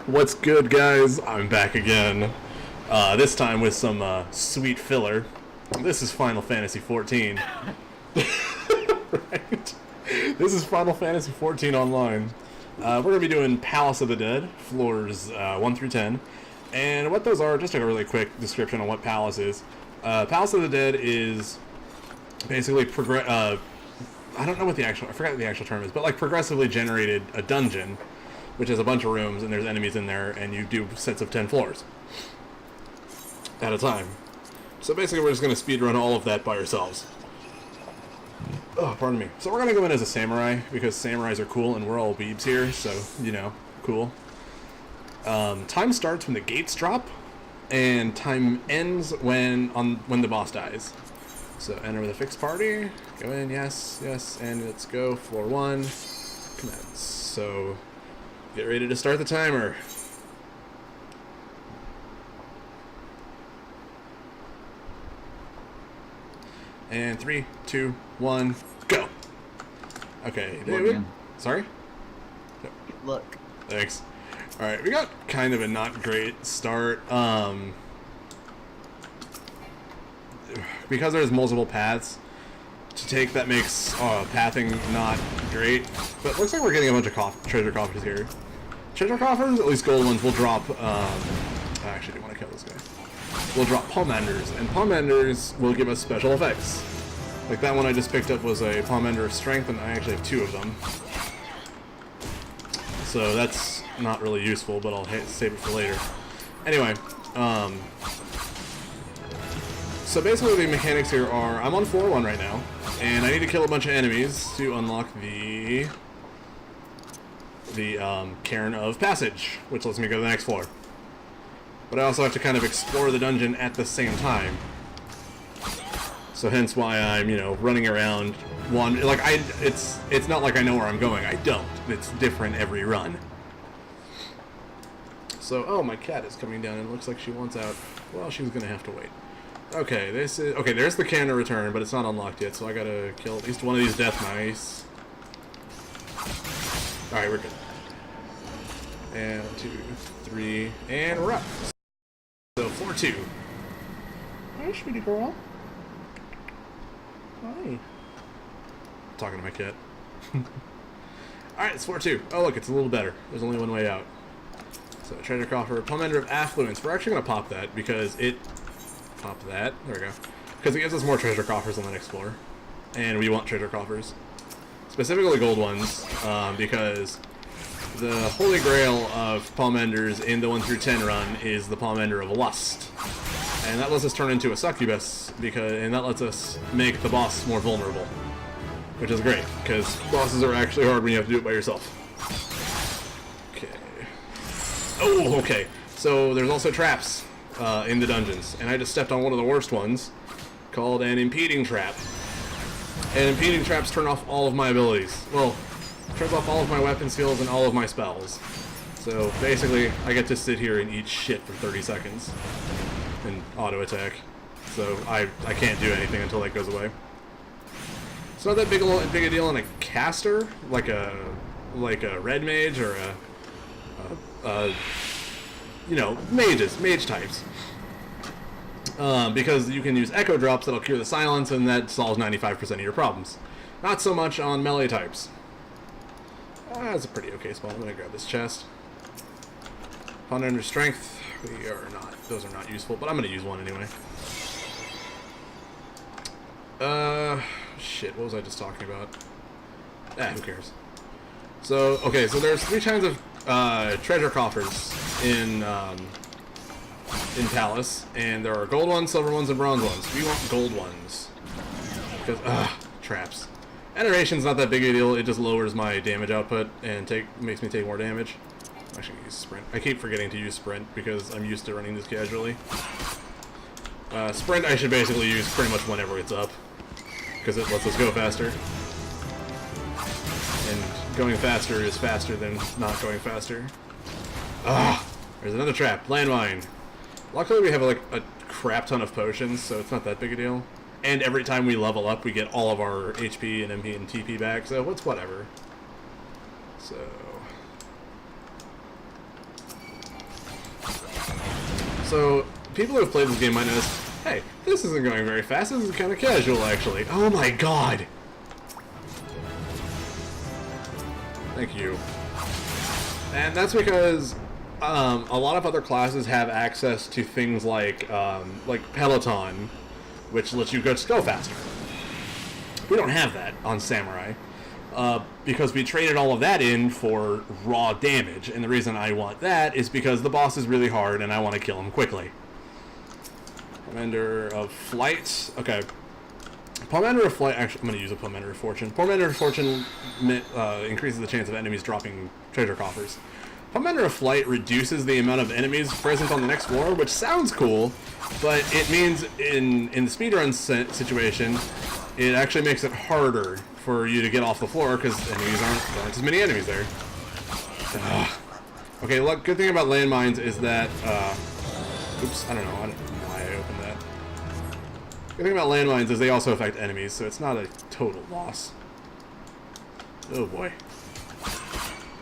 What's good, guys? I'm back again. This time with some sweet filler. This is Final Fantasy XIV. Right? This is Final Fantasy XIV Online. We're going to be doing Palace of the Dead, floors 1 through 10. And what those are, just a really quick description on what Palace is. Palace of the Dead is basically I don't know what I forgot what the actual term is, but like progressively generated a dungeon, which has a bunch of rooms and there's enemies in there, and you do sets of 10 floors at a time. So basically we're just going to speedrun all of that by ourselves. Oh, pardon me. So we're going to go in as a samurai, because samurais are cool and we're all weebs here, so, you know, cool. Time starts when the gates drop, and time ends when the boss dies. So enter with a fixed party, go in, yes, and let's go, floor 1, commence. So get ready to start the timer. And 3, 2, 1, go. Okay, David. Sorry? Look. Thanks. Alright, we got kind of a not great start. Because there's multiple paths to take, that makes pathing not great. But it looks like we're getting a bunch of treasure coffers here. Treasure coffers, at least gold ones, will drop. I actually do want to kill this guy. We'll drop palmenders, and palmenders will give us special effects. Like that one I just picked up was a palmender of strength, and I actually have 2 of them. So that's not really useful, but I'll save it for later. Anyway, so basically the mechanics here are, I'm on floor 1 right now, and I need to kill a bunch of enemies to unlock the Cairn of Passage, which lets me go to the next floor. But I also have to kind of explore the dungeon at the same time. So hence why I'm, you know, running around it's not like I know where I'm going. I don't. It's different every run. So, oh, my cat is coming down and it looks like she wants out. Well, she's gonna have to wait. Okay, there's the Cairn of Return, but it's not unlocked yet, so I gotta kill at least one of these death mice. Alright, we're good. And 1, 2, 3, and we're up. So, 4-2. Hi, sweetie girl. Hi. Talking to my cat. Alright, it's 4-2. Oh, look, it's a little better. There's only one way out. So, treasure coffer, palmender of affluence. We're actually gonna pop that because it... Pop that. There we go. Because it gives us more treasure coffers on the next floor. And we want treasure coffers. Specifically gold ones, because the holy grail of palmenders in the 1 through 10 run is the palmender of lust. And that lets us turn into a succubus, and that lets us make the boss more vulnerable. Which is great, because bosses are actually hard when you have to do it by yourself. Okay. Oh, okay. So there's also traps in the dungeons, and I just stepped on one of the worst ones, called an impeding trap. And impeding traps turn off all of my abilities. Well, turns off all of my weapon skills and all of my spells. So basically, I get to sit here and eat shit for 30 seconds and auto attack. So I can't do anything until that goes away. It's not that big a deal in a caster, like a red mage or you know, mage types. Because you can use echo drops that'll cure the silence, and that solves 95% of your problems. Not so much on melee types. That's a pretty okay spot. I'm gonna grab this chest. Ponder under strength. Those are not useful, but I'm gonna use one anyway. Shit, what was I just talking about? Who cares? So, okay, so there's 3 kinds of treasure coffers in Palace, and there are gold ones, silver ones, and bronze ones. We want gold ones. Because, traps. Iteration's not that big a deal, it just lowers my damage output and makes me take more damage. I'm actually gonna use sprint. I keep forgetting to use sprint because I'm used to running this casually. Sprint I should basically use pretty much whenever it's up, because it lets us go faster. And going faster is faster than not going faster. There's another trap. Landmine. Luckily we have like a crap ton of potions, so it's not that big a deal. And every time we level up, we get all of our HP and MP and TP back, so it's whatever. So... So, people who have played this game might notice, hey, this isn't going very fast, this is kind of casual, actually. Oh my god! Thank you. And that's because a lot of other classes have access to things like Peloton, which lets you just go faster. We don't have that on Samurai, because we traded all of that in for raw damage, and the reason I want that is because the boss is really hard and I want to kill him quickly. Pomander of Flight. Okay. Pomander of Flight, actually, I'm going to use a Pomander of Fortune. Pomander of Fortune increases the chance of enemies dropping treasure coffers. Pomander of Flight reduces the amount of enemies present on the next floor, which sounds cool, but it means in the speedrun situation, it actually makes it harder for you to get off the floor because enemies aren't as many enemies there. Okay, look, good thing about landmines is that, oops, I don't know why I opened that. Good thing about landmines is they also affect enemies, so it's not a total loss. Oh boy.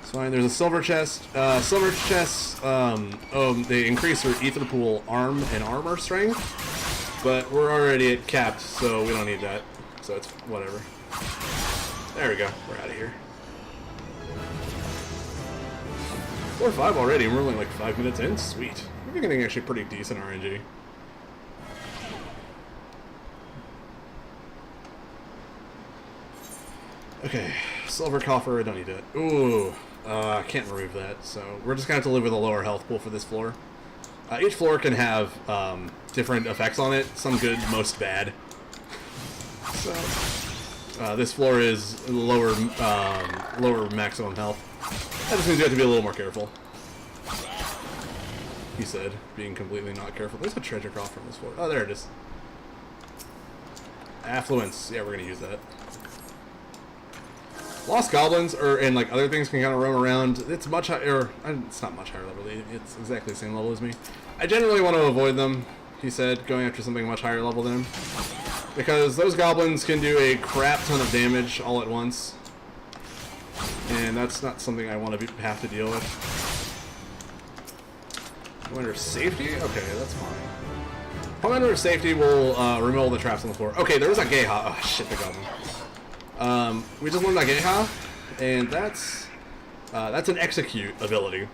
It's fine, there's a silver chest. Silver chests, they increase your ether pool arm and armor strength, but we're already at capped, so we don't need that. So it's whatever. There we go, we're out of here. 4 or 5 already, we're only like 5 minutes in? Sweet. We're getting actually pretty decent RNG. Okay, silver coffer, I don't need it. Ooh, I can't remove that, so we're just gonna have to live with a lower health pool for this floor. Each floor can have different effects on it, some good, most bad. So, this floor is lower maximum health. That just means you have to be a little more careful. He said, being completely not careful. There's a treasure coffer on this floor. Oh, there it is. Affluence. Yeah, we're gonna use that. Lost goblins and like other things can kind of roam around. It's much higher. It's not much higher level. It's exactly the same level as me. I generally want to avoid them. He said, going after something much higher level than him, because those goblins can do a crap ton of damage all at once, and that's not something I want to have to deal with. Commander of Safety? Okay, that's fine. Commander of Safety will remove all the traps on the floor. Okay, there was a Geha. Oh shit, the goblin. We just learned that Geha, and that's an execute ability,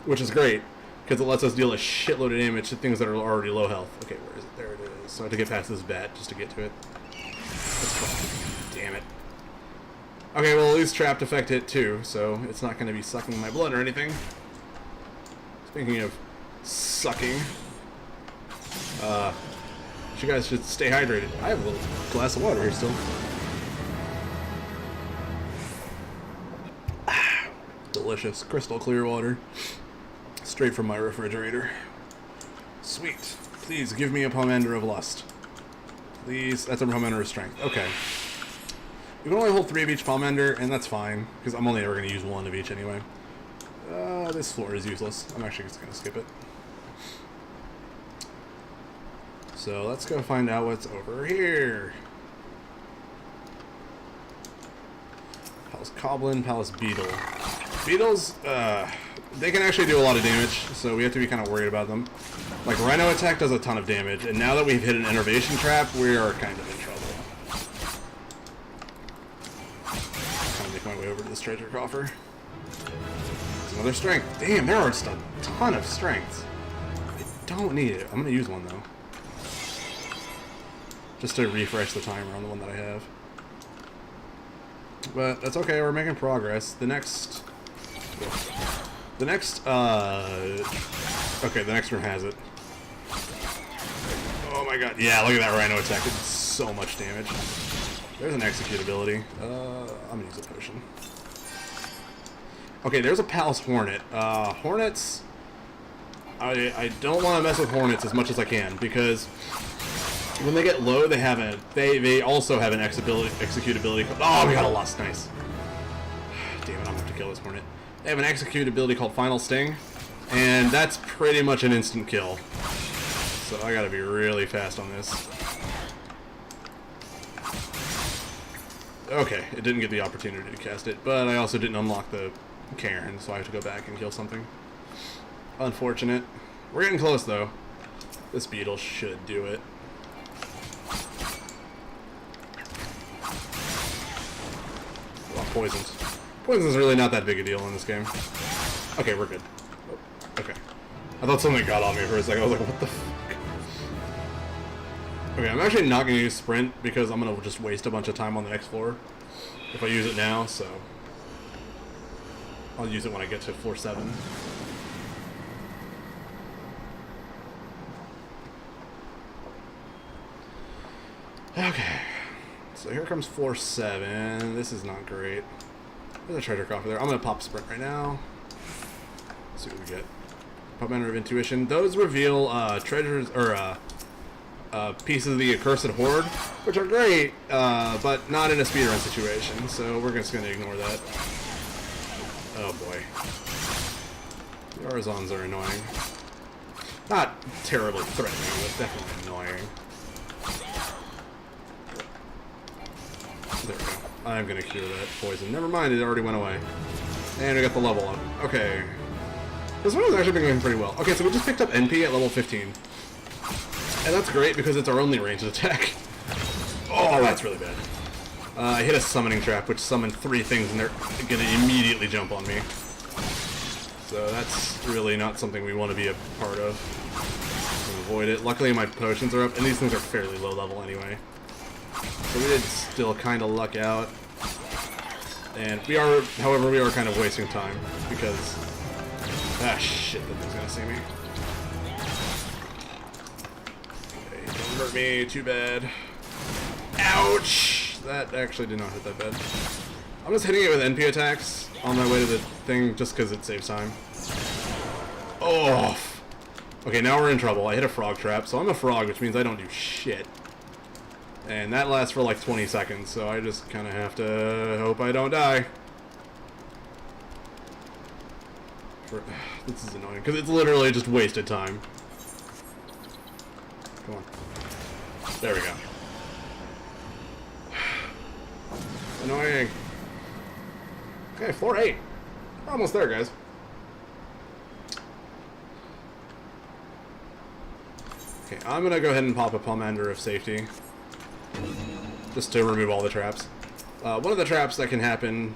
which is great, because it lets us deal a shitload of damage to things that are already low health. Okay, where is it? There it is. So I have to get past this bat just to get to it. That's fine. Damn it. Okay, well at least trapped effect hit too, so it's not going to be sucking my blood or anything. Speaking of sucking, you guys should stay hydrated. I have a little glass of water here still. Delicious, crystal clear water, straight from my refrigerator. Sweet. Please give me a Pomander of Lust. Please. That's a Pomander of Strength. Okay. You can only hold 3 of each Pomander, and that's fine, because I'm only ever going to use 1 of each anyway. This floor is useless. I'm actually just going to skip it. So let's go find out what's over here. Palace Goblin, Palace Beetle. Beetles, they can actually do a lot of damage, so we have to be kind of worried about them. Like, Rhino Attack does a ton of damage, and now that we've hit an Enervation Trap, we are kind of in trouble. Kind of make my way over to this treasure coffer. There's another strength. Damn, there are just a ton of strengths. I don't need it. I'm going to use one, though. Just to refresh the timer on the one that I have. But that's okay, we're making progress. The next room has it. Oh my god, yeah, look at that Rhino Attack, it's so much damage. There's an execute ability. I'm gonna use a potion. Okay, there's a Palace Hornet. Hornets, I don't want to mess with Hornets as much as I can, because when they get low, they also have an execute ability called, oh, we got a Lust, nice. Damn it, I'm gonna have to kill this Hornet. They have an execute ability called Final Sting, and that's pretty much an instant kill. So I gotta be really fast on this. Okay, it didn't get the opportunity to cast it, but I also didn't unlock the Cairn, so I have to go back and kill something. Unfortunate. We're getting close, though. This beetle should do it. Well, poisons. Poison's really not that big a deal in this game. Okay, we're good. Oh, okay. I thought something got on me for a second. I was like, what the fuck? Okay, I'm actually not going to use sprint because I'm going to just waste a bunch of time on the next floor if I use it now, so I'll use it when I get to floor 7. Okay, so here comes floor 7. This is not great. There's a treasure coffer there. I'm going to pop sprint right now. Let's see what we get. Pop Manor of Intuition. Those reveal treasures, or pieces of the Accursed Horde, which are great, but not in a speedrun situation, so we're just going to ignore that. Oh boy. The Arzons are annoying. Not terribly threatening, but definitely annoying. There we go. I'm going to cure that poison. Never mind, it already went away. And we got the level up. Okay. This one has actually been going pretty well. Okay, so we just picked up NP at level 15. And that's great because it's our only ranged attack. Oh, that's really bad. I hit a summoning trap, which summoned 3 things, and they're going to immediately jump on me. So that's really not something we want to be a part of. Avoid it. Luckily, my potions are up, and these things are fairly low level anyway. So we did still kind of luck out. And we are, however, we are kind of wasting time because... Ah, shit, that thing's going to see me. Don't hurt me, too bad. Ouch! That actually did not hit that bad. I'm just hitting it with NP attacks on my way to the thing just because it saves time. Oh! Okay, now we're in trouble. I hit a frog trap, so I'm a frog, which means I don't do shit. And that lasts for like 20 seconds, so I just kind of have to hope I don't die. This is annoying, because it's literally just wasted time. Come on. There we go. Annoying. Okay, floor 8. We're almost there, guys. Okay, I'm gonna go ahead and pop a Pomander of Safety. Just to remove all the traps. One of the traps that can happen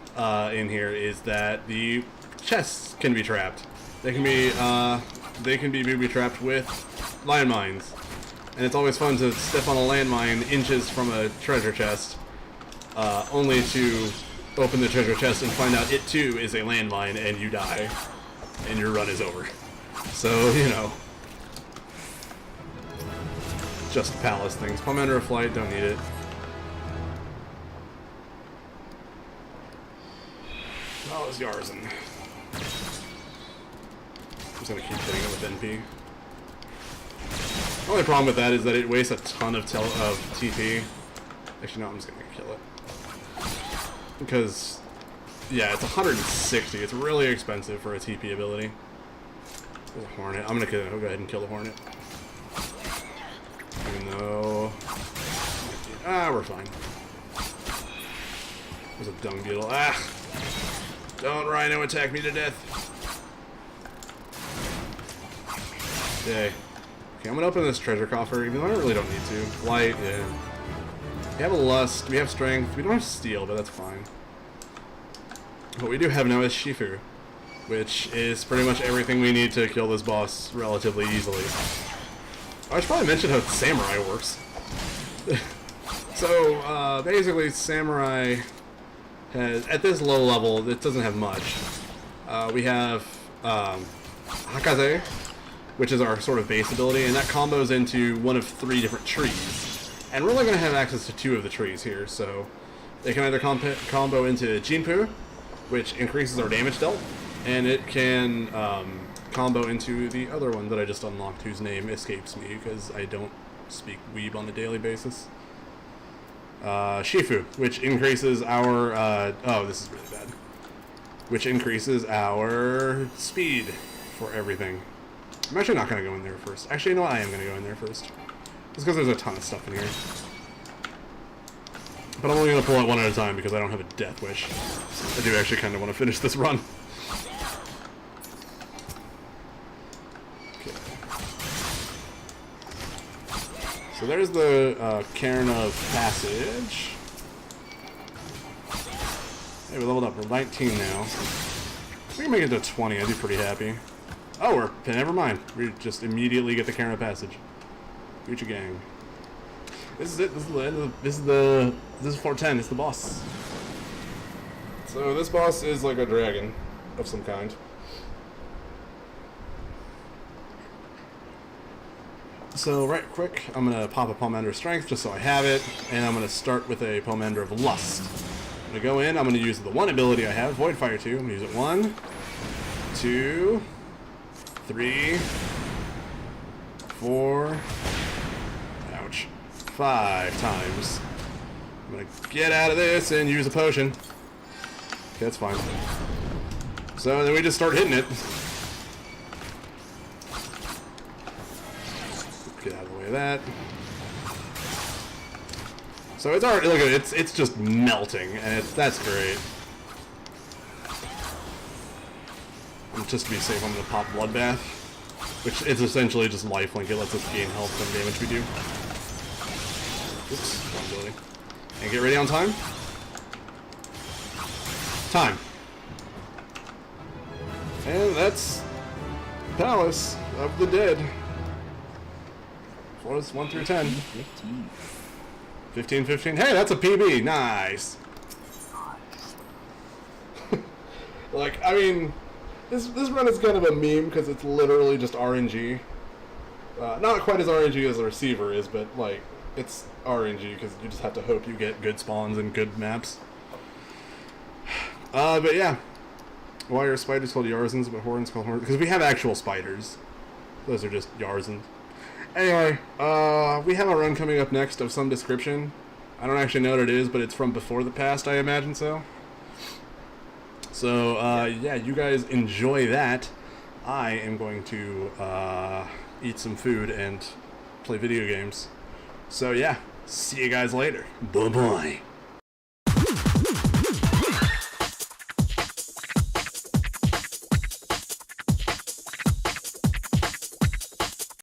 in here is that the chests can be trapped. They can be booby-trapped with landmines. And it's always fun to step on a landmine inches from a treasure chest, only to open the treasure chest and find out it too is a landmine and you die. And your run is over. So, you know. Just palace things. Pomander of Flight, don't need it. Oh, it's Yarzan. I'm just gonna keep hitting it with NP. The only problem with that is that it wastes a ton of TP. Actually, no, I'm just gonna kill it. Because, yeah, it's 160. It's really expensive for a TP ability. There's a Hornet. I'm gonna go ahead and kill the Hornet. Even though... Ah, we're fine. There's a dung beetle. Ah! Don't Rhino attack me to death. Yay. Okay, I'm gonna open this treasure coffer, even though I really don't need to. Light, yeah. We have a Lust, we have Strength, we don't have Steel, but that's fine. What we do have now is Shifu, which is pretty much everything we need to kill this boss relatively easily. I should probably mention how Samurai works. So, basically, Samurai has, at this low level, it doesn't have much. We have Hakaze, which is our sort of base ability, and that combos into one of 3 different trees. And we're only going to have access to 2 of the trees here, so they can either combo into Jinpu, which increases our damage dealt, and it can combo into the other one that I just unlocked, whose name escapes me because I don't speak Weeb on a daily basis. Shifu, which increases our... oh, this is really bad. Which increases our speed for everything. I'm actually not going to go in there first. Actually, you know what? I am going to go in there first. Just because there's a ton of stuff in here. But I'm only going to pull it one at a time because I don't have a death wish. I do actually kind of want to finish this run. Okay. So there's the Cairn of Passage. Hey, we leveled up. We're 19 now. If we can make it to 20, I'd be pretty happy. Oh, never mind. We just immediately get the Cairn of Passage. Future gang. This is it. This is the end of this is floor 10. It's the boss. So this boss is like a dragon of some kind. So right quick, I'm gonna pop a Pomander of Strength just so I have it, and I'm gonna start with a Pomander of Lust. I'm gonna go in. I'm gonna use the one ability I have, Void Fire 2. I'm gonna use it 1, 2, 3, 4. Ouch. 5 times. I'm gonna get out of this and use a potion. Okay, that's fine. So then we just start hitting it. Get out of the way of that. So it's already, look at it, it's just melting, and that's great. And just to be safe, I'm gonna pop Bloodbath, which is essentially just lifelink. It lets us gain health from damage we do. Oops, wrong ability. And get ready on time. Time. And that's Palace of the Dead. Floors 1 through 10. 15, 15. Hey, that's a PB. Nice. Like, I mean, this run is kind of a meme because it's literally just RNG. Not quite as RNG as the receiver is, but like, it's RNG because you just have to hope you get good spawns and good maps. But yeah. Why are spiders called Yarzans but horns called horns? Because we have actual spiders. Those are just Yarzans. Anyway, we have a run coming up next of some description. I don't actually know what it is, but it's from before the past, I imagine so. So, yeah, you guys enjoy that. I am going to eat some food and play video games. So, yeah, see you guys later. Bye-bye.